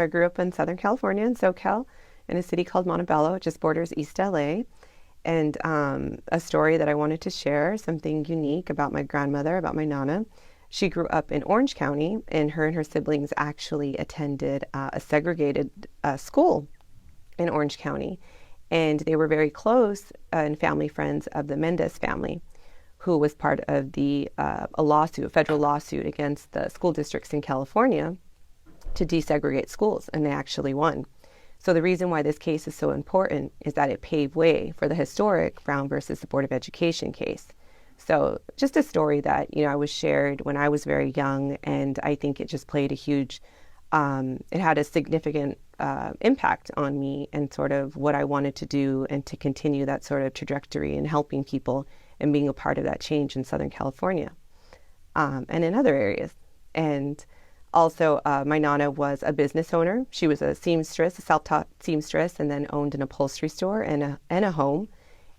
I grew up in Southern California in SoCal in a city called Montebello. It just borders East LA. And a story that I wanted to share, something unique about my grandmother, about my Nana. She grew up in Orange County, and her siblings actually attended a segregated school in Orange County. And they were very close and family friends of the Mendez family, who was part of a federal lawsuit against the school districts in California to desegregate schools, and they actually won. So the reason why this case is so important is that it paved way for the historic Brown versus the Board of Education case. So just a story that, I was shared when I was very young, and I think it just played it had a significant impact on me and sort of what I wanted to do and to continue that sort of trajectory in helping people and being a part of that change in Southern California and in other areas. And also, my Nana was a business owner. She was a seamstress, a self-taught seamstress, and then owned an upholstery store and a home.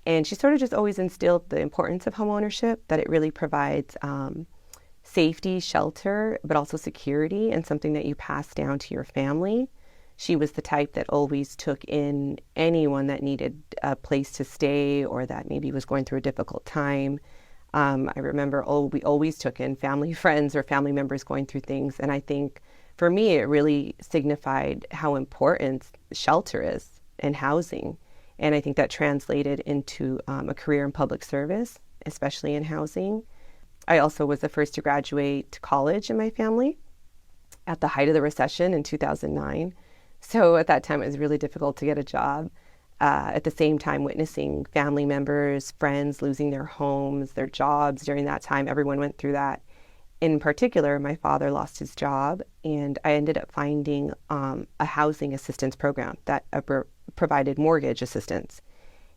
And she sort of just always instilled the importance of home ownership, that it really provides safety, shelter, but also security, and something that you pass down to your family. She was the type that always took in anyone that needed a place to stay or that maybe was going through a difficult time. I remember we always took in family friends or family members going through things. And I think for me, it really signified how important shelter is and housing. And I think that translated into a career in public service, especially in housing. I also was the first to graduate college in my family at the height of the recession in 2009. So at that time, it was really difficult to get a job. At the same time, witnessing family members, friends losing their homes, their jobs during that time. Everyone went through that. In particular, my father lost his job, and I ended up finding a housing assistance program that provided mortgage assistance.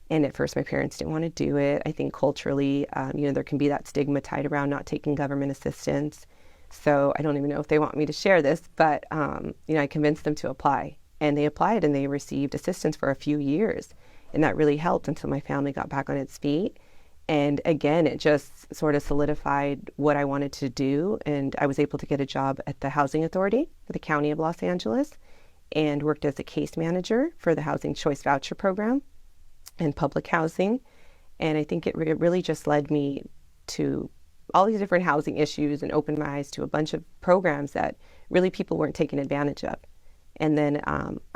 And at first, my parents didn't want to do it. I think culturally, there can be that stigma tied around not taking government assistance. So I don't even know if they want me to share this, but I convinced them to apply. And they applied and they received assistance for a few years. And that really helped until my family got back on its feet. And again, it just sort of solidified what I wanted to do. And I was able to get a job at the Housing Authority for the County of Los Angeles and worked as a case manager for the Housing Choice Voucher Program and public housing. And I think it really just led me to all these different housing issues and opened my eyes to a bunch of programs that really people weren't taking advantage of. And then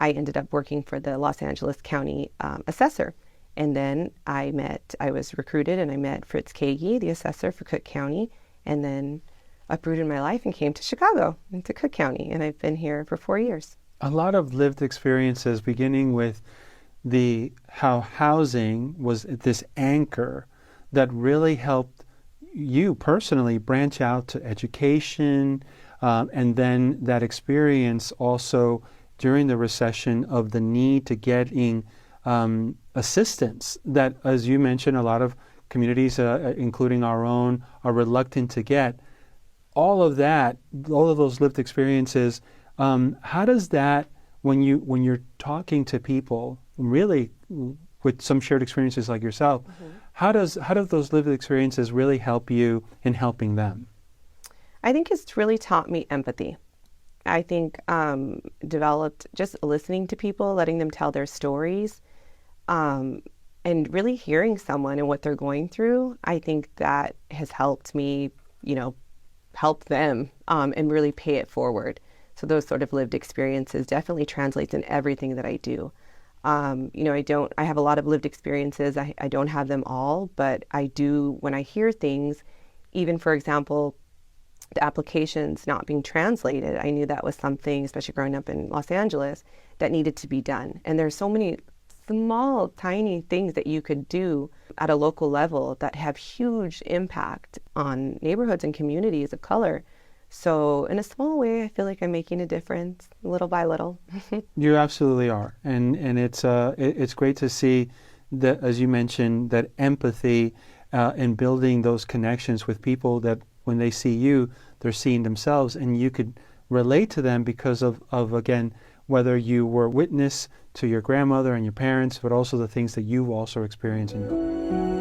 I ended up working for the Los Angeles County assessor. And then I was recruited and I met Fritz Kagi, the assessor for Cook County, and then uprooted my life and came to Chicago, into Cook County. And I've been here for 4 years. A lot of lived experiences, beginning with how housing was this anchor that really helped you personally branch out to education, and then that experience also during the recession of the need to getting assistance that, as you mentioned, a lot of communities, including our own, are reluctant to get. All of those lived experiences, how does that, when you're talking to people, really with some shared experiences like yourself, how do those lived experiences really help you in helping them? I think it's really taught me empathy. I think developed just listening to people, letting them tell their stories, and really hearing someone and what they're going through. I think that has helped me, help them and really pay it forward. So those sort of lived experiences definitely translates in everything that I do. I have a lot of lived experiences. I don't have them all, but I do when I hear things, even for example, the applications not being translated. I knew that was something, especially growing up in Los Angeles, that needed to be done. And there's so many small, tiny things that you could do at a local level that have huge impact on neighborhoods and communities of color. So in a small way, I feel like I'm making a difference little by little. You absolutely are. And it's great to see that, as you mentioned, that empathy and building those connections with people that when they see you, they're seeing themselves, and you could relate to them because of again, whether you were witness to your grandmother and your parents, but also the things that you've also experienced in your